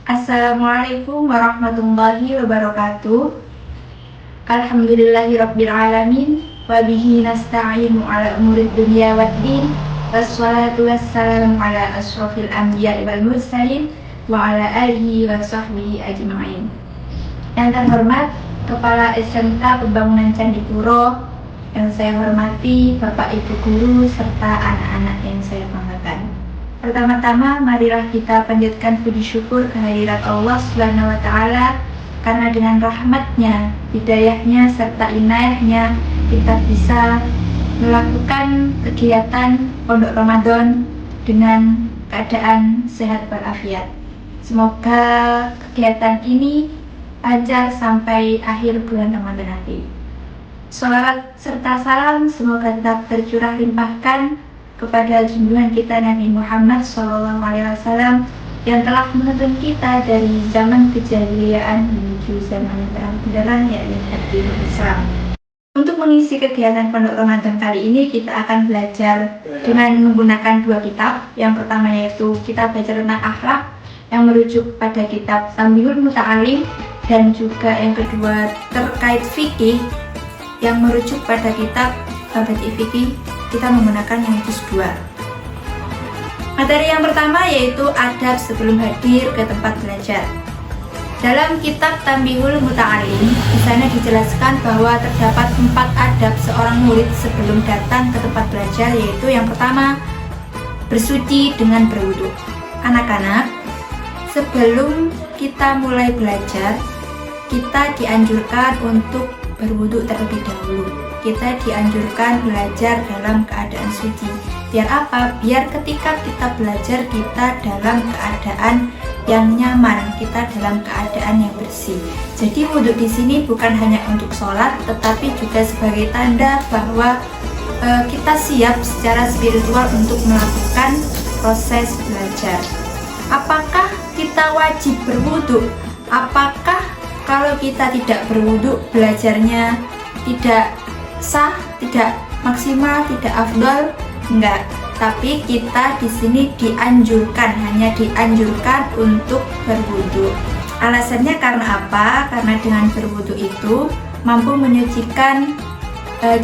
Assalamualaikum warahmatullahi wabarakatuh. Alhamdulillahirabbil alamin wa bihi nasta'inu ala umurid dunya waddin. Wassalatu wassalamu ala asyrofil anbiya'i wal mursalin wa ala alihi wa sahbihi ajma'in. Yang terhormat Kepala SMK Pembangunan Candi Puro, yang saya hormati Bapak Ibu guru serta anak-anak yang saya banggakan. Pertama-tama marilah kita panjatkan puji syukur kehadirat Allah Subhanahu wa Ta'ala, karena dengan rahmatnya, hidayahnya serta inayahnya kita bisa melakukan kegiatan Pondok Ramadan dengan keadaan sehat walafiat. Semoga kegiatan ini lancar sampai akhir bulan Ramadan nanti. Sholawat serta salam semoga tetap tercurah limpahkan kepada junjungan kita Nabi Muhammad SAW yang telah menuntun kita dari zaman kejahiliaan menuju zaman terang benderang, yakni agama Islam. Untuk mengisi kegiatan Pondok Ramadan kali ini kita akan belajar dengan menggunakan dua kitab. Yang pertama yaitu kitab belajar tentang akhlak yang merujuk pada kitab Tambihul Muta'alim, dan juga yang kedua terkait fikih yang merujuk pada kitab Babati Fikih. Kita menggunakan yang juz 2. Materi yang pertama yaitu adab sebelum hadir ke tempat belajar. Dalam kitab Tambihul Muta'alim, di sana dijelaskan bahwa terdapat 4 adab seorang murid sebelum datang ke tempat belajar, yaitu yang pertama, bersuci dengan berwudu. Anak-anak, sebelum kita mulai belajar, kita dianjurkan untuk berwudu terlebih dahulu. Kita dianjurkan belajar dalam keadaan suci. Biar apa? Biar ketika kita belajar kita dalam keadaan yang nyaman, kita dalam keadaan yang bersih. Jadi wudhu di sini bukan hanya untuk sholat, tetapi juga sebagai tanda bahwa kita siap secara spiritual untuk melakukan proses belajar. Apakah kita wajib berwudhu? Apakah kalau kita tidak berwudhu belajarnya tidak sah, tidak maksimal, tidak afdol? Enggak. Tapi kita di sini dianjurkan, hanya dianjurkan untuk berwudhu. Alasannya karena apa? Karena dengan berwudhu itu mampu menyucikan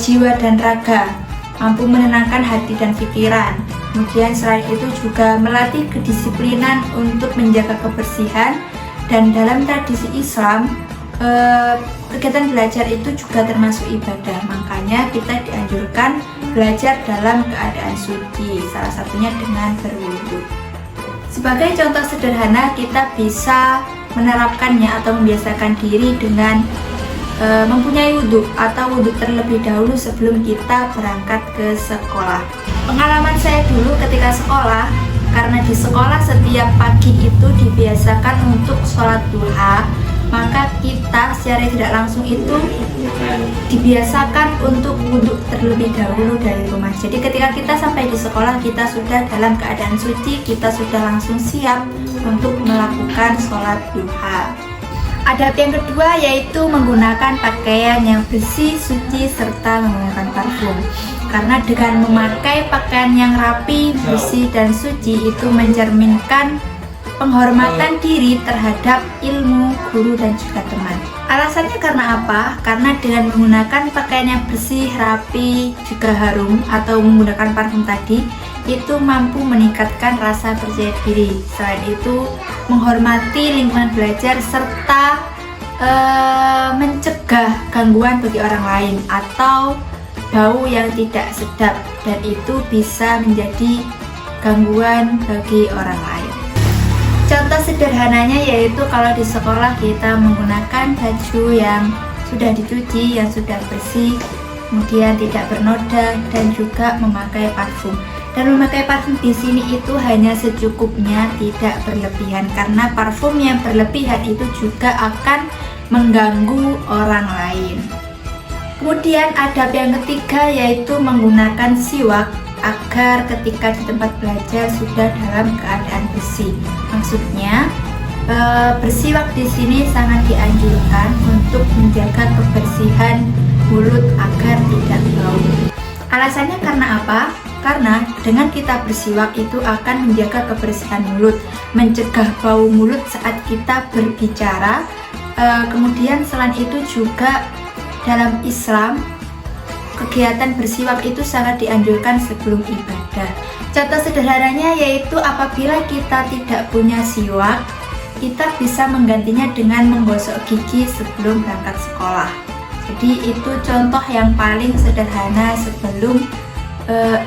jiwa dan raga, mampu menenangkan hati dan pikiran. Kemudian selain itu juga melatih kedisiplinan untuk menjaga kebersihan. Dan dalam tradisi Islam, kegiatan belajar itu juga termasuk ibadah. Makanya kita dianjurkan belajar dalam keadaan suci, salah satunya dengan berwudu. Sebagai contoh sederhana, kita bisa menerapkannya atau membiasakan diri dengan mempunyai wudu atau wudu terlebih dahulu sebelum kita berangkat ke sekolah. Pengalaman saya dulu ketika sekolah, karena di sekolah setiap pagi itu dibiasakan untuk sholat duha, maka kita secara tidak langsung itu dibiasakan untuk wudhu terlebih dahulu dari rumah. Jadi ketika kita sampai di sekolah, kita sudah dalam keadaan suci, kita sudah langsung siap untuk melakukan sholat duha. Adab yang kedua yaitu menggunakan pakaian yang bersih, suci, serta menggunakan parfum. Karena dengan memakai pakaian yang rapi, bersih, dan suci itu mencerminkan penghormatan diri terhadap ilmu, guru, dan juga teman. Alasannya karena apa? Karena dengan menggunakan pakaian yang bersih, rapi, juga harum, atau menggunakan parfum tadi, itu mampu meningkatkan rasa percaya diri. Selain itu, menghormati lingkungan belajar serta mencegah gangguan bagi orang lain atau bau yang tidak sedap, dan itu bisa menjadi gangguan bagi orang lain. Contoh sederhananya yaitu kalau di sekolah kita menggunakan baju yang sudah dicuci, yang sudah bersih, kemudian tidak bernoda, dan juga memakai parfum. Dan memakai parfum di sini itu hanya secukupnya, tidak berlebihan, karena parfum yang berlebihan itu juga akan mengganggu orang lain. Kemudian adab yang ketiga yaitu menggunakan siwak agar ketika di tempat belajar sudah dalam keadaan bersih. Maksudnya bersiwak di sini sangat dianjurkan untuk menjaga kebersihan mulut agar tidak bau. Alasannya karena apa? Karena dengan kita bersiwak itu akan menjaga kebersihan mulut, mencegah bau mulut saat kita berbicara. Kemudian selain itu juga dalam Islam, kegiatan bersiwak itu sangat dianjurkan sebelum ibadah. Contoh sederhananya yaitu apabila kita tidak punya siwak, kita bisa menggantinya dengan menggosok gigi sebelum berangkat sekolah. Jadi itu contoh yang paling sederhana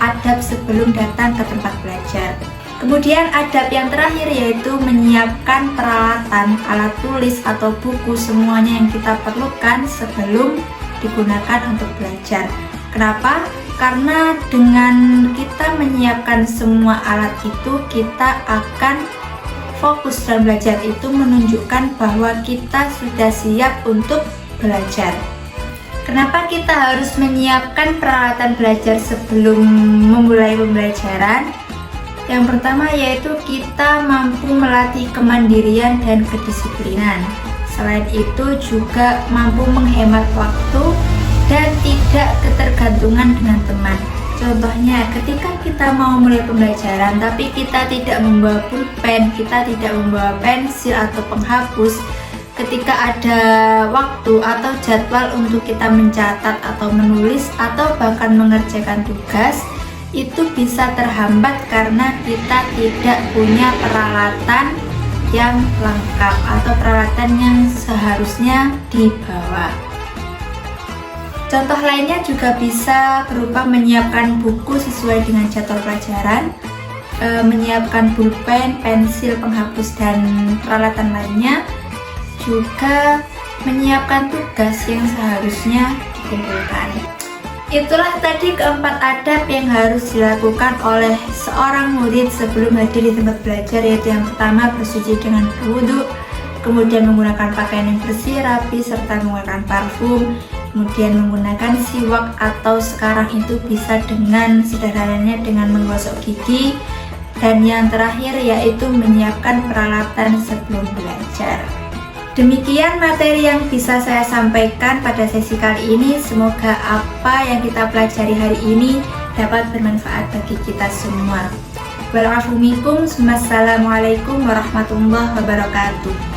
adab sebelum datang ke tempat belajar. Kemudian adab yang terakhir yaitu menyiapkan peralatan, alat tulis atau buku, semuanya yang kita perlukan sebelum digunakan untuk belajar. Kenapa? Karena dengan kita menyiapkan semua alat itu, kita akan fokus dalam belajar, itu menunjukkan bahwa kita sudah siap untuk belajar. Kenapa kita harus menyiapkan peralatan belajar sebelum memulai pembelajaran? Yang pertama yaitu kita mampu melatih kemandirian dan kedisiplinan. Selain itu juga mampu menghemat waktu dan tidak ketergantungan dengan teman. Contohnya ketika kita mau mulai pembelajaran tapi kita tidak membawa pulpen, kita tidak membawa pensil atau penghapus, ketika ada waktu atau jadwal untuk kita mencatat atau menulis atau bahkan mengerjakan tugas, itu bisa terhambat karena kita tidak punya peralatan yang lengkap atau peralatan yang seharusnya dibawa. Contoh lainnya juga bisa berupa menyiapkan buku sesuai dengan jadwal pelajaran, menyiapkan pulpen, pensil, penghapus, dan peralatan lainnya, juga menyiapkan tugas yang seharusnya dikumpulkan. Itulah tadi keempat adab yang harus dilakukan oleh seorang murid sebelum hadir di tempat belajar, yaitu yang pertama bersuci dengan berwudu, kemudian menggunakan pakaian yang bersih, rapi, serta menggunakan parfum, kemudian menggunakan siwak atau sekarang itu bisa dengan sederhananya dengan menggosok gigi, dan yang terakhir yaitu menyiapkan peralatan sebelum belajar. Demikian materi yang bisa saya sampaikan pada sesi kali ini. Semoga apa yang kita pelajari hari ini dapat bermanfaat bagi kita semua. Wassalamualaikum warahmatullahi wabarakatuh.